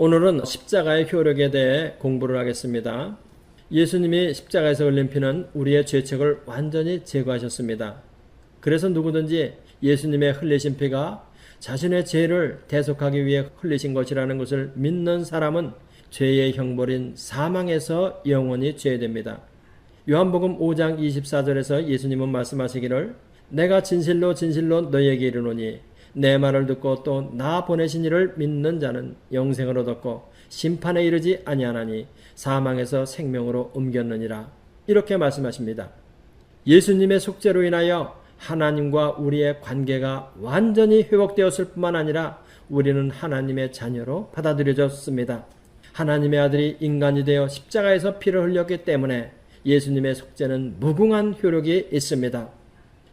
오늘은 십자가의 효력에 대해 공부를 하겠습니다. 예수님이 십자가에서 흘린 피는 우리의 죄책을 완전히 제거하셨습니다. 그래서 누구든지 예수님의 흘리신 피가 자신의 죄를 대속하기 위해 흘리신 것이라는 것을 믿는 사람은 죄의 형벌인 사망에서 영원히 제외됩니다. 요한복음 5장 24절에서 예수님은 말씀하시기를 내가 진실로 진실로 너희에게 이르노니 내 말을 듣고 또 나 보내신 이를 믿는 자는 영생을 얻었고 심판에 이르지 아니하나니 사망에서 생명으로 옮겼느니라. 이렇게 말씀하십니다. 예수님의 속죄로 인하여 하나님과 우리의 관계가 완전히 회복되었을 뿐만 아니라 우리는 하나님의 자녀로 받아들여졌습니다. 하나님의 아들이 인간이 되어 십자가에서 피를 흘렸기 때문에 예수님의 속죄는 무궁한 효력이 있습니다.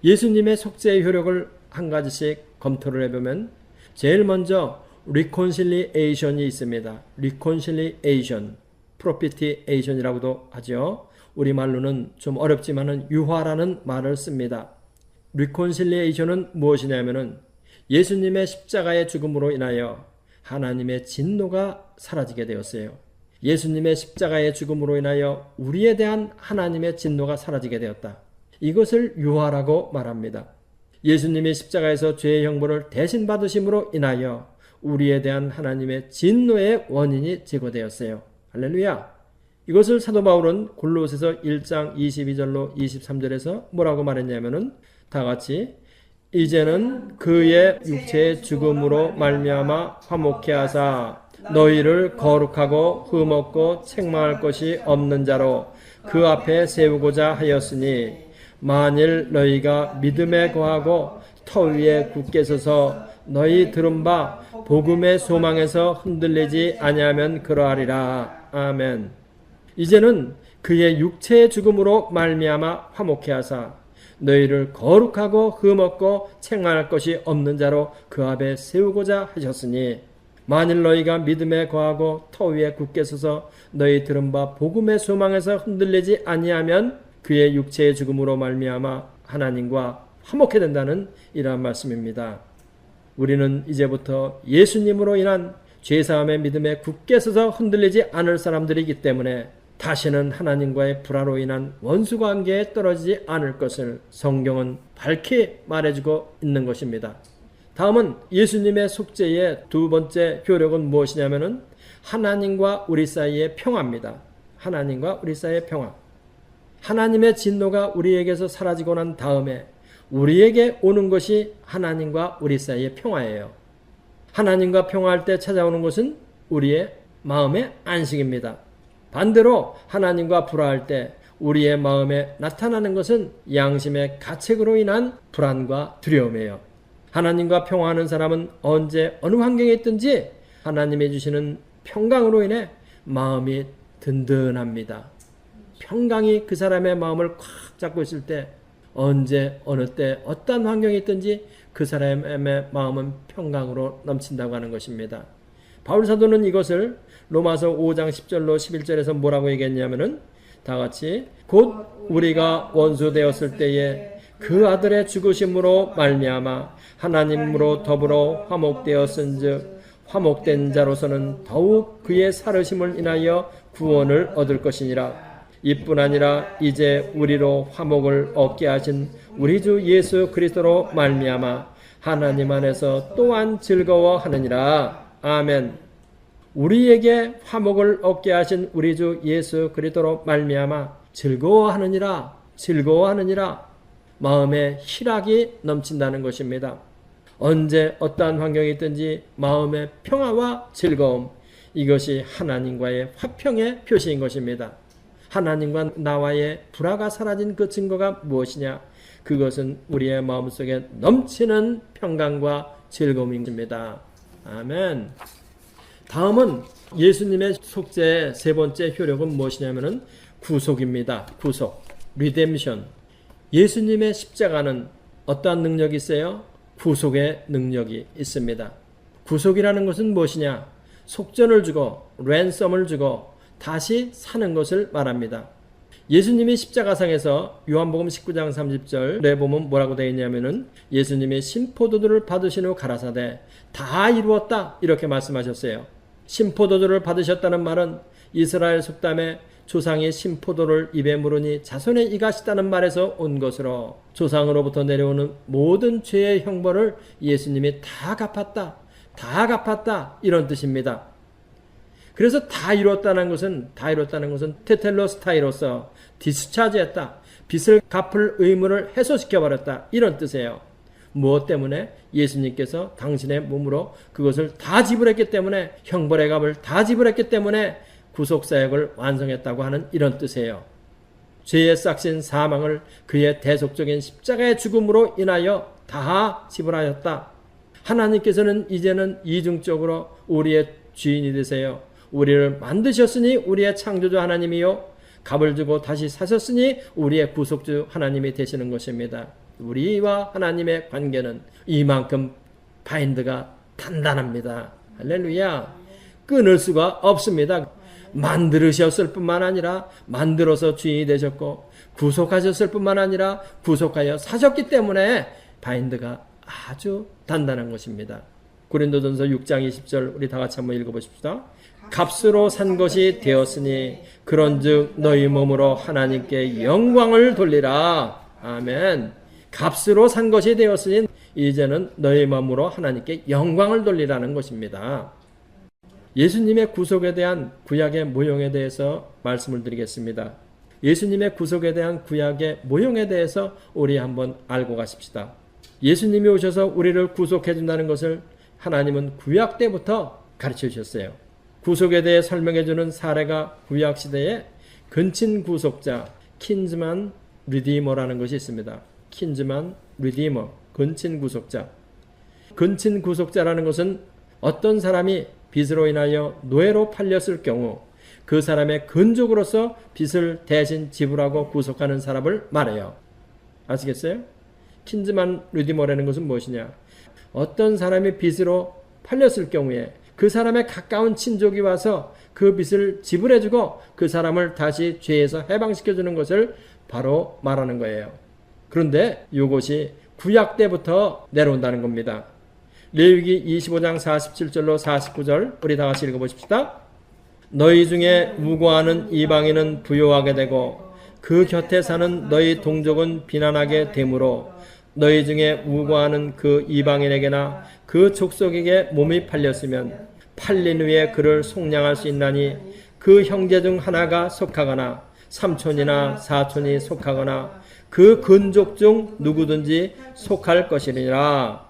예수님의 속죄의 효력을 한 가지씩 검토를 해보면 제일 먼저 reconciliation이 있습니다. reconciliation, propitiation이라고도 하죠. 우리말로는 좀 어렵지만은 유화라는 말을 씁니다. reconciliation은 무엇이냐면은 예수님의 십자가의 죽음으로 인하여 하나님의 진노가 사라지게 되었어요. 예수님의 십자가의 죽음으로 인하여 우리에 대한 하나님의 진노가 사라지게 되었다. 이것을 유화라고 말합니다. 예수님이 십자가에서 죄의 형벌을 대신 받으심으로 인하여 우리에 대한 하나님의 진노의 원인이 제거되었어요. 할렐루야. 이것을 사도 바울은 골로새서 1장 22절로 23절에서 뭐라고 말했냐면은 다 같이 이제는 그의 육체의 죽음으로 말미암아 화목케 하사 너희를 거룩하고 흠없고 책망할 것이 없는 자로 그 앞에 세우고자 하였으니 만일 너희가 믿음에 거하고 터 위에 굳게 서서 너희 들은 바 복음의 소망에서 흔들리지 아니하면 그러하리라. 아멘. 이제는 그의 육체의 죽음으로 말미암아 화목케 하사 너희를 거룩하고 흠없고 책망할 것이 없는 자로 그 앞에 세우고자 하셨으니 만일 너희가 믿음에 거하고 터 위에 굳게 서서 너희 들은 바 복음의 소망에서 흔들리지 아니하면 그의 육체의 죽음으로 말미암아 하나님과 화목해 된다는 이러한 말씀입니다. 우리는 이제부터 예수님으로 인한 죄사함의 믿음에 굳게 서서 흔들리지 않을 사람들이기 때문에 다시는 하나님과의 불화로 인한 원수관계에 떨어지지 않을 것을 성경은 밝히 말해주고 있는 것입니다. 다음은 예수님의 속죄의 두 번째 효력은 무엇이냐면은 하나님과 우리 사이의 평화입니다. 하나님과 우리 사이의 평화. 하나님의 진노가 우리에게서 사라지고 난 다음에 우리에게 오는 것이 하나님과 우리 사이의 평화예요. 하나님과 평화할 때 찾아오는 것은 우리의 마음의 안식입니다. 반대로 하나님과 불화할 때 우리의 마음에 나타나는 것은 양심의 가책으로 인한 불안과 두려움이에요. 하나님과 평화하는 사람은 언제 어느 환경에 있든지 하나님이 주시는 평강으로 인해 마음이 든든합니다. 평강이 그 사람의 마음을 꽉 잡고 있을 때 언제 어느 때 어떤 환경이 있든지 그 사람의 마음은 평강으로 넘친다고 하는 것입니다. 바울 사도는 이것을 로마서 5장 10절로 11절에서 뭐라고 얘기했냐면은 다 같이 곧 우리가 원수 되었을 때에 그 아들의 죽으심으로 말미암아 하나님으로 더불어 화목되었은즉 화목된 자로서는 더욱 그의 살으심을 인하여 구원을 얻을 것이니라. 이뿐 아니라 이제 우리로 화목을 얻게 하신 우리 주 예수 그리스도로 말미암아 하나님 안에서 또한 즐거워하느니라. 아멘. 우리에게 화목을 얻게 하신 우리 주 예수 그리스도로 말미암아 즐거워하느니라. 즐거워하느니라. 마음에 희락이 넘친다는 것입니다. 언제 어떠한 환경이 있든지 마음의 평화와 즐거움, 이것이 하나님과의 화평의 표시인 것입니다. 하나님과 나와의 불화가 사라진 그 증거가 무엇이냐? 그것은 우리의 마음속에 넘치는 평강과 즐거움입니다. 아멘. 다음은 예수님의 속죄의 세 번째 효력은 무엇이냐면은 구속입니다. 구속, 리뎀션. 예수님의 십자가는 어떠한 능력이 있어요? 구속의 능력이 있습니다. 구속이라는 것은 무엇이냐? 속전을 주고 랜섬을 주고 다시 사는 것을 말합니다. 예수님이 십자가상에서 요한복음 19장 30절에 보면 뭐라고 되어 있냐면은 예수님이 신포도들을 받으신 후 가라사대 다 이루었다 이렇게 말씀하셨어요. 신포도주를 받으셨다는 말은 이스라엘 속담에 조상이 신포도를 입에 물으니 자손의 이가 시다는 말에서 온 것으로 조상으로부터 내려오는 모든 죄의 형벌을 예수님이 다 갚았다 이런 뜻입니다. 그래서 다 이뤘다는 것은 테텔로스타이로서 디스차지했다. 빚을 갚을 의무를 해소시켜버렸다. 이런 뜻이에요. 무엇 때문에? 예수님께서 당신의 몸으로 그것을 다 지불했기 때문에, 형벌의 값을 다 지불했기 때문에 구속사역을 완성했다고 하는 이런 뜻이에요. 죄의 싹신 사망을 그의 대속적인 십자가의 죽음으로 인하여 다 지불하였다. 하나님께서는 이제는 이중적으로 우리의 주인이 되세요. 우리를 만드셨으니 우리의 창조주 하나님이요, 값을 주고 다시 사셨으니 우리의 구속주 하나님이 되시는 것입니다. 우리와 하나님의 관계는 이만큼 바인드가 단단합니다. 할렐루야. 끊을 수가 없습니다. 만들으셨을 뿐만 아니라 만들어서 주인이 되셨고, 구속하셨을 뿐만 아니라 구속하여 사셨기 때문에 바인드가 아주 단단한 것입니다. 고린도전서 6장 20절 우리 다 같이 한번 읽어보십시다. 값으로 산 것이 되었으니 그런즉 너희 몸으로 하나님께 영광을 돌리라. 아멘. 값으로 산 것이 되었으니 이제는 너희 몸으로 하나님께 영광을 돌리라는 것입니다. 예수님의 구속에 대한 구약의 모형에 대해서 말씀을 드리겠습니다. 예수님의 구속에 대한 구약의 모형에 대해서 우리 한번 알고 가십시다. 예수님이 오셔서 우리를 구속해 준다는 것을 하나님은 구약 때부터 가르쳐 주셨어요. 구속에 대해 설명해 주는 사례가 구약 시대에 근친 구속자, 킨즈만 리디머라는 것이 있습니다. 킨즈만 리디머, 근친 구속자. 근친 구속자라는 것은 어떤 사람이 빚으로 인하여 노예로 팔렸을 경우 그 사람의 근족으로서 빚을 대신 지불하고 구속하는 사람을 말해요. 아시겠어요? 킨즈만 리디머라는 것은 무엇이냐? 어떤 사람이 빚으로 팔렸을 경우에 그 사람의 가까운 친족이 와서 그 빚을 지불해주고 그 사람을 다시 죄에서 해방시켜주는 것을 바로 말하는 거예요. 그런데 이것이 구약 때부터 내려온다는 겁니다. 레위기 25장 47절로 49절 우리 다 같이 읽어보십시다. 너희 중에 우고하는 이방인은 부요하게 되고 그 곁에 사는 너희 동족은 비난하게 되므로 너희 중에 우고하는 그 이방인에게나 그 족속에게 몸이 팔렸으면 팔린 후에 그를 속량할 수 있나니 그 형제 중 하나가 속하거나 삼촌이나 사촌이 속하거나 그 근족 중 누구든지 속할 것이니라.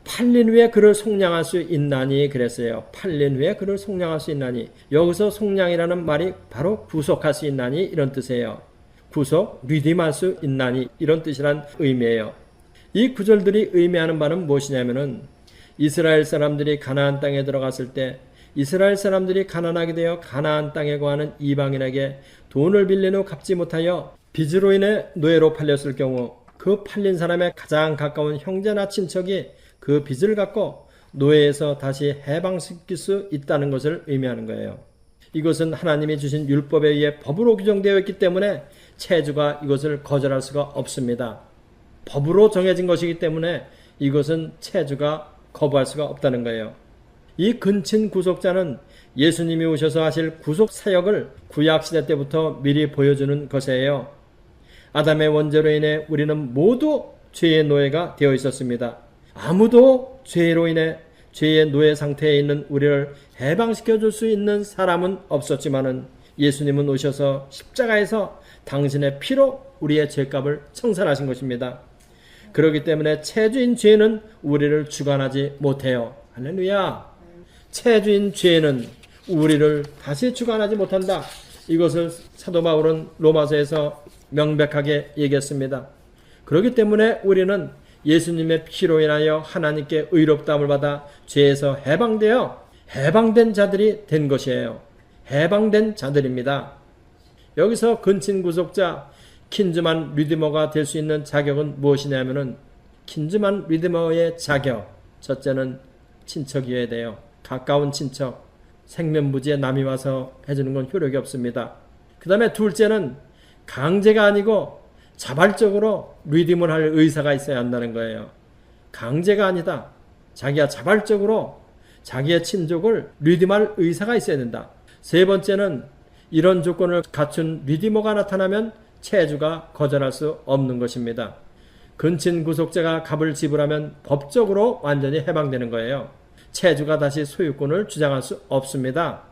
팔린 후에 그를 속량할 수 있나니 그랬어요. 팔린 후에 그를 속량할 수 있나니. 여기서 속량이라는 말이 바로 구속할 수 있나니 이런 뜻이에요. 구속, 리딤할 수 있나니 이런 뜻이란 의미예요. 이 구절들이 의미하는 바는 무엇이냐면은 이스라엘 사람들이 가나안 땅에 들어갔을 때 이스라엘 사람들이 가난하게 되어 가나안 땅에 거하는 이방인에게 돈을 빌린 후 갚지 못하여 빚으로 인해 노예로 팔렸을 경우 그 팔린 사람의 가장 가까운 형제나 친척이 그 빚을 갚고 노예에서 다시 해방시킬 수 있다는 것을 의미하는 거예요. 이것은 하나님이 주신 율법에 의해 법으로 규정되어 있기 때문에 체주가 이것을 거절할 수가 없습니다. 법으로 정해진 것이기 때문에 이것은 체주가 거부할 수가 없다는 거예요. 이 근친 구속자는 예수님이 오셔서 하실 구속 사역을 구약시대 때부터 미리 보여주는 것이에요. 아담의 원죄로 인해 우리는 모두 죄의 노예가 되어 있었습니다. 아무도 죄로 인해 죄의 노예 상태에 있는 우리를 해방시켜 줄 수 있는 사람은 없었지만은 예수님은 오셔서 십자가에서 당신의 피로 우리의 죄값을 청산하신 것입니다. 그렇기 때문에 체주인 죄는 우리를 주관하지 못해요. 할렐루야. 체주인 죄는 우리를 다시 주관하지 못한다. 이것을 사도 바울은 로마서에서 명백하게 얘기했습니다. 그렇기 때문에 우리는 예수님의 피로 인하여 하나님께 의롭다함을 받아 죄에서 해방된 자들이 된 것이에요. 해방된 자들입니다. 여기서 근친 구속자 킨즈만 리디머가 될 수 있는 자격은 무엇이냐면은 킨즈만 리디머의 자격, 첫째는 친척이어야 돼요. 가까운 친척, 생면부지에 남이 와서 해주는 건 효력이 없습니다. 그 다음에 둘째는 강제가 아니고 자발적으로 리딤을 할 의사가 있어야 한다는 거예요. 강제가 아니다. 자기가 자발적으로 자기의 친족을 리디머할 의사가 있어야 된다. 세 번째는 이런 조건을 갖춘 리디머가 나타나면 채주가 거절할 수 없는 것입니다. 근친 구속자가 값을 지불하면 법적으로 완전히 해방되는 거예요. 채주가 다시 소유권을 주장할 수 없습니다.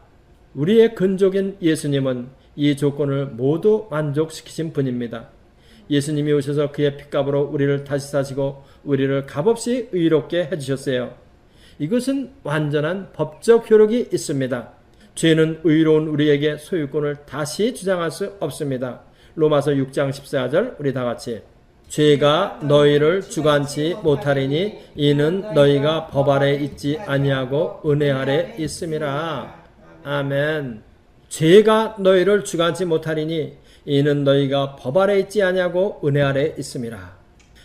우리의 근족인 예수님은 이 조건을 모두 만족시키신 분입니다. 예수님이 오셔서 그의 핏값으로 우리를 다시 사시고 우리를 값없이 의롭게 해주셨어요. 이것은 완전한 법적 효력이 있습니다. 죄는 의로운 우리에게 소유권을 다시 주장할 수 없습니다. 로마서 6장 14절 우리 다 같이 죄가 너희를 주관치 못하리니 이는 너희가 법 아래 있지 아니하고 은혜 아래 있음이라. 아멘. 죄가 너희를 주관치 못하리니 이는 너희가 법 아래 있지 아니하고 은혜 아래 있음이라.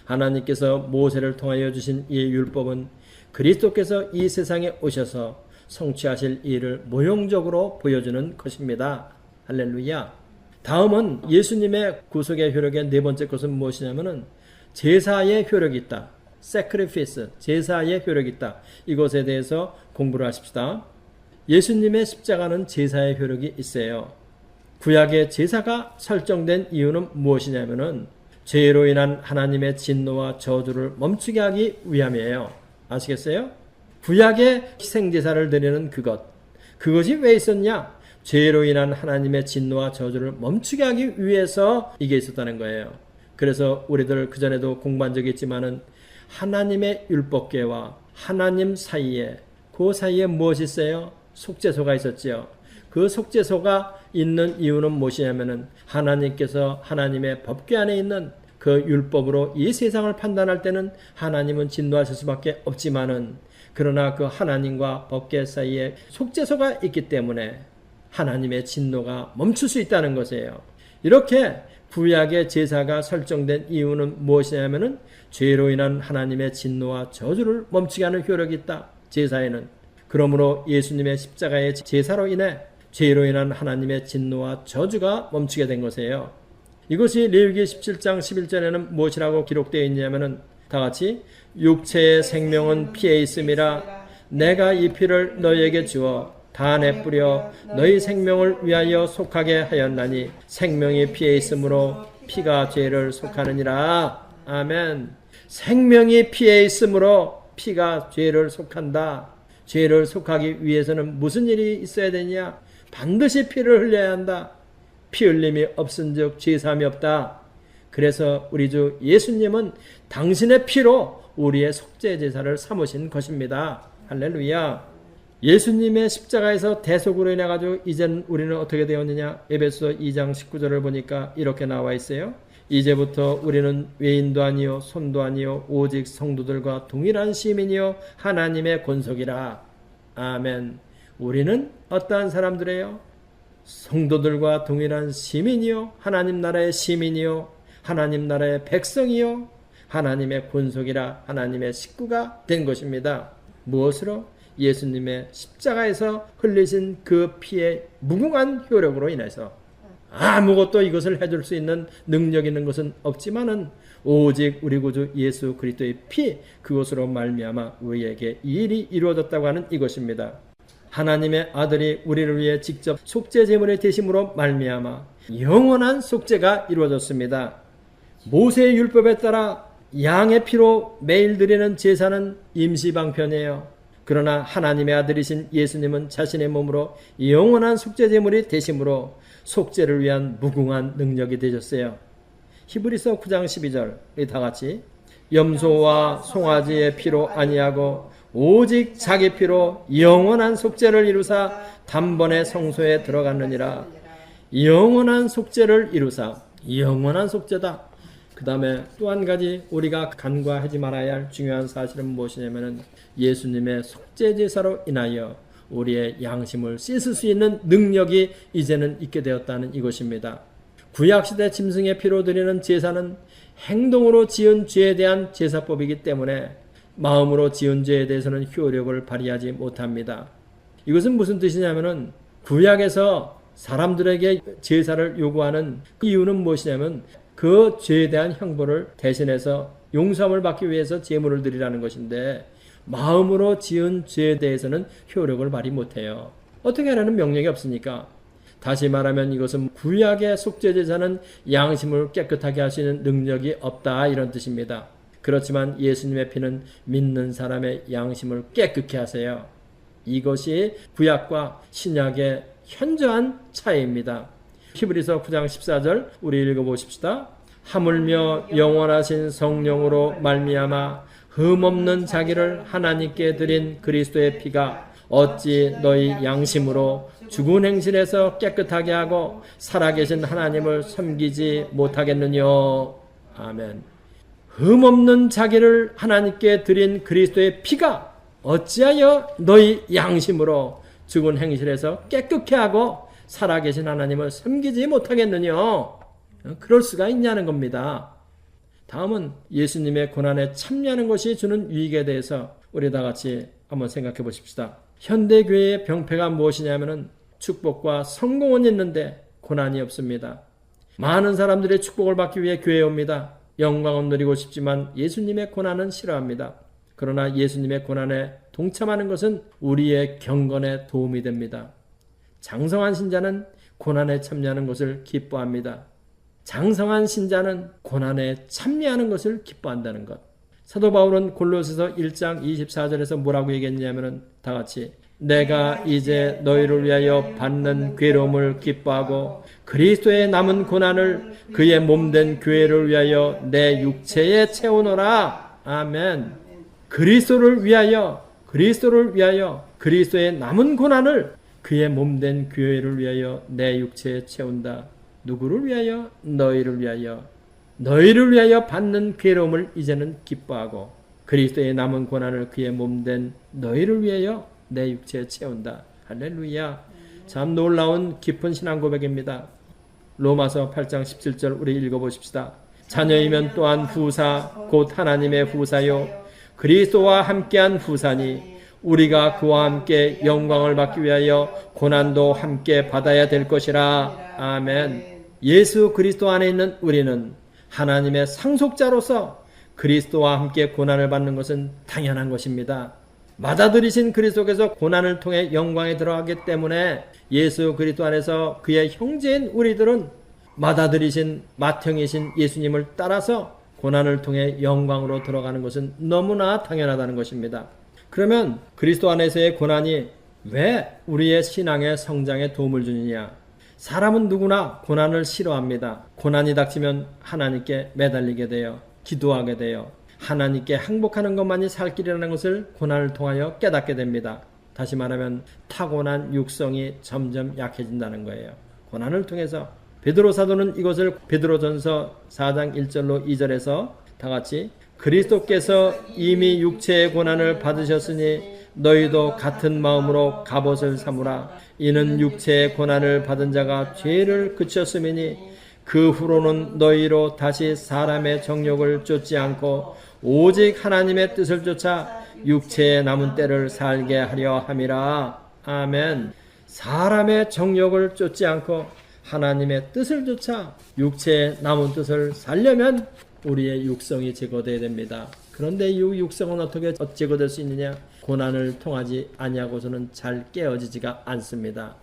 하나님께서 모세를 통하여 주신 이 율법은 그리스도께서 이 세상에 오셔서 성취하실 일을 모형적으로 보여주는 것입니다. 할렐루야. 다음은 예수님의 구속의 효력의 네 번째 것은 무엇이냐면은 제사의 효력이 있다. sacrifice, 제사의 효력이 있다. 이것에 대해서 공부를 하십시다. 예수님의 십자가는 제사의 효력이 있어요. 구약의 제사가 설정된 이유는 무엇이냐면은 죄로 인한 하나님의 진노와 저주를 멈추게 하기 위함이에요. 아시겠어요? 구약의 희생제사를 드리는 그것이 왜 있었냐? 죄로 인한 하나님의 진노와 저주를 멈추게 하기 위해서 이게 있었다는 거예요. 그래서 우리들 그전에도 공부한 적이 있지만은 하나님의 율법궤와 하나님 사이에 그 사이에 무엇이 있어요? 속죄소가 있었지요. 그 속죄소가 있는 이유는 무엇이냐면은 하나님께서 하나님의 법궤 안에 있는 그 율법으로 이 세상을 판단할 때는 하나님은 진노하실 수밖에 없지만은 그러나 그 하나님과 법궤 사이에 속죄소가 있기 때문에 하나님의 진노가 멈출 수 있다는 것이에요. 이렇게 구약의 제사가 설정된 이유는 무엇이냐면은 죄로 인한 하나님의 진노와 저주를 멈추게 하는 효력이 있다. 제사에는. 그러므로 예수님의 십자가의 제사로 인해 죄로 인한 하나님의 진노와 저주가 멈추게 된 것이에요. 이것이 레위기 17장 11절에는 무엇이라고 기록되어 있냐면은 다 같이 육체의 생명은 피에 있음이라 내가 이 피를 너희에게 주어 단에 뿌려 너희 생명을 위하여 속하게 하였나니 생명이 피에 있으므로 피가 죄를 속하느니라. 아멘. 생명이 피에 있으므로 피가 죄를 속한다. 죄를 속하기 위해서는 무슨 일이 있어야 되냐? 반드시 피를 흘려야 한다. 피 흘림이 없은즉 죄사함이 없다. 그래서 우리 주 예수님은 당신의 피로 우리의 속죄 제사를 삼으신 것입니다. 할렐루야. 예수님의 십자가에서 대속으로 인해 가지고 이젠 우리는 어떻게 되었느냐? 에베소 2장 19절을 보니까 이렇게 나와 있어요. 이제부터 우리는 외인도 아니요 손도 아니요 오직 성도들과 동일한 시민이요 하나님의 권속이라. 아멘. 우리는 어떠한 사람들이에요? 성도들과 동일한 시민이요 하나님 나라의 시민이요 하나님 나라의 백성이요 하나님의 권속이라 하나님의 식구가 된 것입니다. 무엇으로? 예수님의 십자가에서 흘리신 그 피의 무궁한 효력으로 인해서 아무것도 이것을 해줄 수 있는 능력 있는 것은 없지만은 오직 우리 구주 예수 그리스도의 피 그것으로 말미암아 우리에게 이 일이 이루어졌다고 하는 이것입니다. 하나님의 아들이 우리를 위해 직접 속죄 제물의 대심으로 말미암아 영원한 속죄가 이루어졌습니다. 모세의 율법에 따라 양의 피로 매일 드리는 제사는 임시방편이에요. 그러나 하나님의 아들이신 예수님은 자신의 몸으로 영원한 속죄 제물이 되심으로 속죄를 위한 무궁한 능력이 되셨어요. 히브리서 9장 12절 우리 다 같이 염소와 송아지의 피로 아니하고 오직 자기 피로 영원한 속죄를 이루사 단번에 성소에 들어갔느니라. 영원한 속죄를 이루사 영원한 속죄다. 그 다음에 또 한 가지 우리가 간과하지 말아야 할 중요한 사실은 무엇이냐면 예수님의 속죄제사로 인하여 우리의 양심을 씻을 수 있는 능력이 이제는 있게 되었다는 이것입니다. 구약시대 짐승의 피로 드리는 제사는 행동으로 지은 죄에 대한 제사법이기 때문에 마음으로 지은 죄에 대해서는 효력을 발휘하지 못합니다. 이것은 무슨 뜻이냐면은 구약에서 사람들에게 제사를 요구하는 그 이유는 무엇이냐면 그 죄에 대한 형벌을 대신해서 용서함을 받기 위해서 제물을 드리라는 것인데 마음으로 지은 죄에 대해서는 효력을 발휘 못해요. 어떻게 하라는 명령이 없으니까. 다시 말하면 이것은 구약의 속죄제사는 양심을 깨끗하게 하시는 능력이 없다, 이런 뜻입니다. 그렇지만 예수님의 피는 믿는 사람의 양심을 깨끗게 하세요. 이것이 구약과 신약의 현저한 차이입니다. 히브리서 9장 14절 우리 읽어보십시다. 하물며 영원하신 성령으로 말미암아 흠없는 자기를 하나님께 드린 그리스도의 피가 어찌 너희 양심으로 죽은 행실에서 깨끗하게 하고 살아계신 하나님을 섬기지 못하겠느뇨. 아멘. 흠없는 자기를 하나님께 드린 그리스도의 피가 어찌하여 너희 양심으로 죽은 행실에서 깨끗게 하고 살아계신 하나님을 섬기지 못하겠느뇨. 그럴 수가 있냐는 겁니다. 다음은 예수님의 고난에 참여하는 것이 주는 유익에 대해서 우리 다 같이 한번 생각해 보십시다. 현대교회의 병폐가 무엇이냐면 축복과 성공은 있는데 고난이 없습니다. 많은 사람들이 축복을 받기 위해 교회에 옵니다. 영광은 누리고 싶지만 예수님의 고난은 싫어합니다. 그러나 예수님의 고난에 동참하는 것은 우리의 경건에 도움이 됩니다. 장성한 신자는 고난에 참여하는 것을 기뻐합니다. 장성한 신자는 고난에 참여하는 것을 기뻐한다는 것. 사도 바울은 골로새서 1장 24절에서 뭐라고 얘기했냐면 다 같이 내가 이제 너희를 위하여 받는 괴로움을 기뻐하고 그리스도의 남은 고난을 그의 몸된 교회를 위하여 내 육체에 채우노라. 아멘. 그리스도를 위하여 그리스도의 남은 고난을 그의 몸된 교회를 위하여 내 육체에 채운다. 누구를 위하여? 너희를 위하여. 너희를 위하여 받는 괴로움을 이제는 기뻐하고 그리스도의 남은 고난을 그의 몸된 너희를 위하여 내 육체에 채운다. 할렐루야. 참 놀라운 깊은 신앙 고백입니다. 로마서 8장 17절 우리 읽어보십시다. 자녀이면 또한 후사 곧 하나님의 후사요 그리스도와 함께한 후사니 우리가 그와 함께 영광을 받기 위하여 고난도 함께 받아야 될 것이라. 아멘. 예수 그리스도 안에 있는 우리는 하나님의 상속자로서 그리스도와 함께 고난을 받는 것은 당연한 것입니다. 맞아들이신 그리스도께서 고난을 통해 영광에 들어가기 때문에 예수 그리스도 안에서 그의 형제인 우리들은 맞아들이신 맏형이신 예수님을 따라서 고난을 통해 영광으로 들어가는 것은 너무나 당연하다는 것입니다. 그러면 그리스도 안에서의 고난이 왜 우리의 신앙의 성장에 도움을 주느냐? 사람은 누구나 고난을 싫어합니다. 고난이 닥치면 하나님께 매달리게 돼요. 기도하게 돼요. 하나님께 항복하는 것만이 살 길이라는 것을 고난을 통하여 깨닫게 됩니다. 다시 말하면 타고난 육성이 점점 약해진다는 거예요. 고난을 통해서 베드로 사도는 이것을 베드로전서 4장 1절로 2절에서 다 같이 그리스도께서 이미 육체의 고난을 받으셨으니 너희도 같은 마음으로 갑옷을 삼으라. 이는 육체의 고난을 받은 자가 죄를 그쳤음이니 그 후로는 너희로 다시 사람의 정욕을 쫓지 않고 오직 하나님의 뜻을 쫓아 육체의 남은 때를 살게 하려 함이라. 아멘. 사람의 정욕을 쫓지 않고 하나님의 뜻을 쫓아 육체의 남은 뜻을 살려면 우리의 육성이 제거되어야 됩니다. 그런데 이 육성은 어떻게 제거될 수 있느냐? 고난을 통하지 아니하고서는 잘 깨어지지가 않습니다.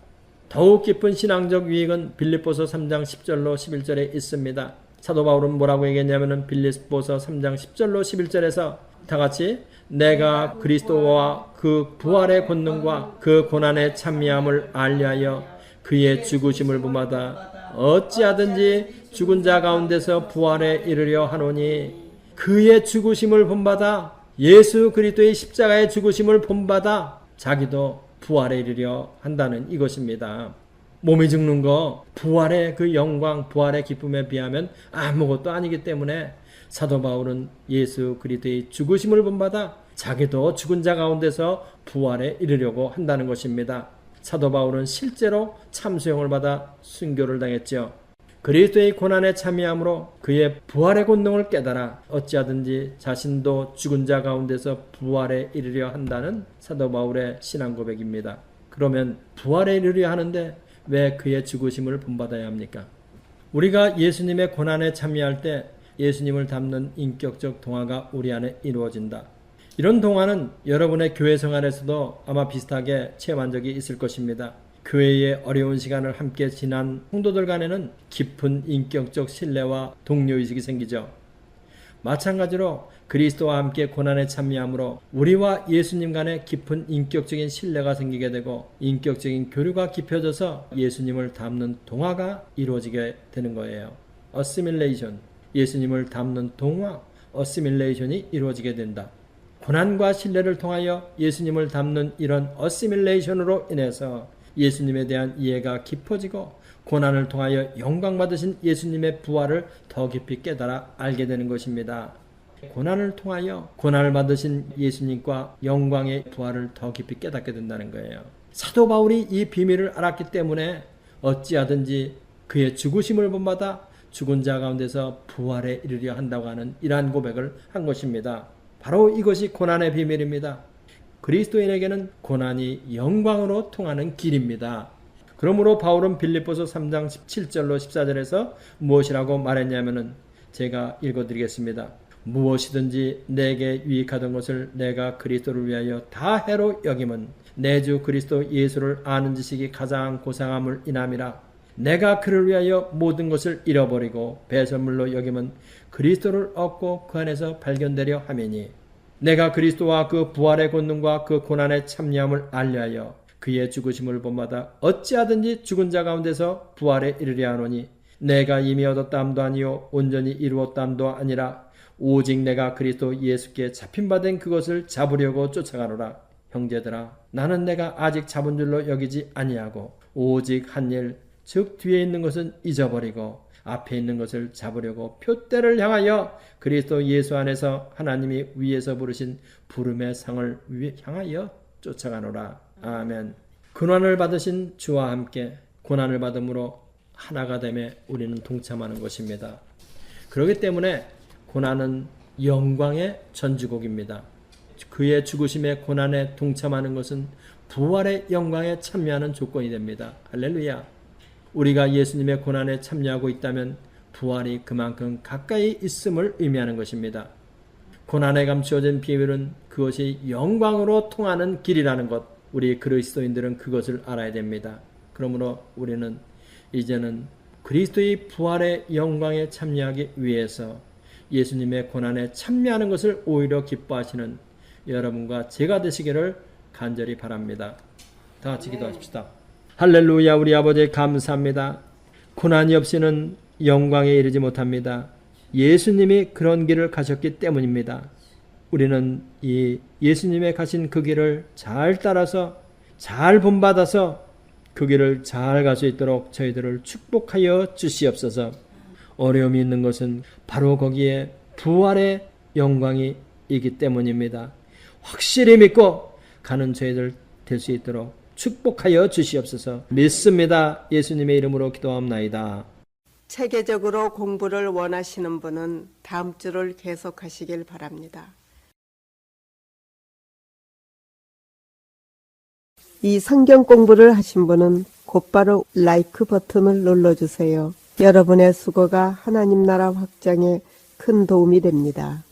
더욱 깊은 신앙적 유익은 빌립보서 3장 10절로 11절에 있습니다. 사도 바울은 뭐라고 얘기했냐면 빌립보서 3장 10절로 11절에서 다 같이 내가 그리스도와 그 부활의 권능과 그 고난의 참미함을 알리하여 그의 죽으심을 본받아 어찌하든지 죽은 자 가운데서 부활에 이르려 하노니 그의 죽으심을 본받아 예수 그리스도의 십자가의 죽으심을 본받아 자기도 부활에 이르려 한다는 이것입니다. 몸이 죽는 거 부활의 그 영광 부활의 기쁨에 비하면 아무것도 아니기 때문에 사도 바울은 예수 그리스도의 죽으심을 본받아 자기도 죽은 자 가운데서 부활에 이르려고 한다는 것입니다. 사도 바울은 실제로 참수형을 받아 순교를 당했죠. 그리스도의 고난에 참여함으로 그의 부활의 권능을 깨달아 어찌하든지 자신도 죽은 자 가운데서 부활에 이르려 한다는 사도 바울의 신앙 고백입니다. 그러면 부활에 이르려 하는데 왜 그의 죽으심을 본받아야 합니까? 우리가 예수님의 고난에 참여할 때 예수님을 닮는 인격적 동화가 우리 안에 이루어진다. 이런 동화는 여러분의 교회 생활에서도 아마 비슷하게 체험한 적이 있을 것입니다. 교회의 어려운 시간을 함께 지난 성도들 간에는 깊은 인격적 신뢰와 동료의식이 생기죠. 마찬가지로 그리스도와 함께 고난에 참여함으로 우리와 예수님 간에 깊은 인격적인 신뢰가 생기게 되고 인격적인 교류가 깊어져서 예수님을 닮는 동화가 이루어지게 되는 거예요. 어시밀레이션, 예수님을 닮는 동화, 어시밀레이션이 이루어지게 된다. 고난과 신뢰를 통하여 예수님을 닮는 이런 어시밀레이션으로 인해서 예수님에 대한 이해가 깊어지고 고난을 통하여 영광 받으신 예수님의 부활을 더 깊이 깨달아 알게 되는 것입니다. 고난을 통하여 고난을 받으신 예수님과 영광의 부활을 더 깊이 깨닫게 된다는 거예요. 사도 바울이 이 비밀을 알았기 때문에 어찌하든지 그의 죽으심을 본받아 죽은 자 가운데서 부활에 이르려 한다고 하는 이러한 고백을 한 것입니다. 바로 이것이 고난의 비밀입니다. 그리스도인에게는 고난이 영광으로 통하는 길입니다. 그러므로 바울은 빌립보서 3장 17절로 14절에서 무엇이라고 말했냐면은 제가 읽어드리겠습니다. 무엇이든지 내게 유익하던 것을 내가 그리스도를 위하여 다 해로 여김은 내 주 그리스도 예수를 아는 지식이 가장 고상함을 인함이라. 내가 그를 위하여 모든 것을 잃어버리고 배설물로 여김은 그리스도를 얻고 그 안에서 발견되려 함이니 내가 그리스도와 그 부활의 권능과 그 고난의 참여함을 알려하여 그의 죽으심을 본받아 어찌하든지 죽은 자 가운데서 부활에 이르려 하노니 내가 이미 얻었다함도 아니요 온전히 이루었다함도 아니라 오직 내가 그리스도 예수께 잡힌 바 된 그것을 잡으려고 쫓아가노라. 형제들아 나는 내가 아직 잡은 줄로 여기지 아니하고 오직 한 일 즉 뒤에 있는 것은 잊어버리고 앞에 있는 것을 잡으려고 표대를 향하여 그리스도 예수 안에서 하나님이 위에서 부르신 부름의 상을 향하여 쫓아가노라. 아멘. 고난을 받으신 주와 함께 고난을 받음으로 하나가 되매 우리는 동참하는 것입니다. 그렇기 때문에 고난은 영광의 전주곡입니다. 그의 죽으심의 고난에 동참하는 것은 부활의 영광에 참여하는 조건이 됩니다. 할렐루야. 우리가 예수님의 고난에 참여하고 있다면 부활이 그만큼 가까이 있음을 의미하는 것입니다. 고난에 감추어진 비밀은 그것이 영광으로 통하는 길이라는 것, 우리 그리스도인들은 그것을 알아야 됩니다. 그러므로 우리는 이제는 그리스도의 부활의 영광에 참여하기 위해서 예수님의 고난에 참여하는 것을 오히려 기뻐하시는 여러분과 제가 되시기를 간절히 바랍니다. 다 같이 기도하십시다. 할렐루야. 우리 아버지 감사합니다. 고난이 없이는 영광에 이르지 못합니다. 예수님이 그런 길을 가셨기 때문입니다. 우리는 이 예수님의 가신 그 길을 잘 따라서 잘 본받아서 그 길을 잘 갈 수 있도록 저희들을 축복하여 주시옵소서. 어려움이 있는 것은 바로 거기에 부활의 영광이 있기 때문입니다. 확실히 믿고 가는 저희들 될 수 있도록 축복하여 주시옵소서. 믿습니다. 예수님의 이름으로 기도합나이다. 체계적으로 공부를 원하시는 분은 다음 주를 계속하시길 바랍니다. 이 성경 공부를 하신 분은 곧바로 라이크 버튼을 눌러주세요. 여러분의 수고가 하나님 나라 확장에 큰 도움이 됩니다.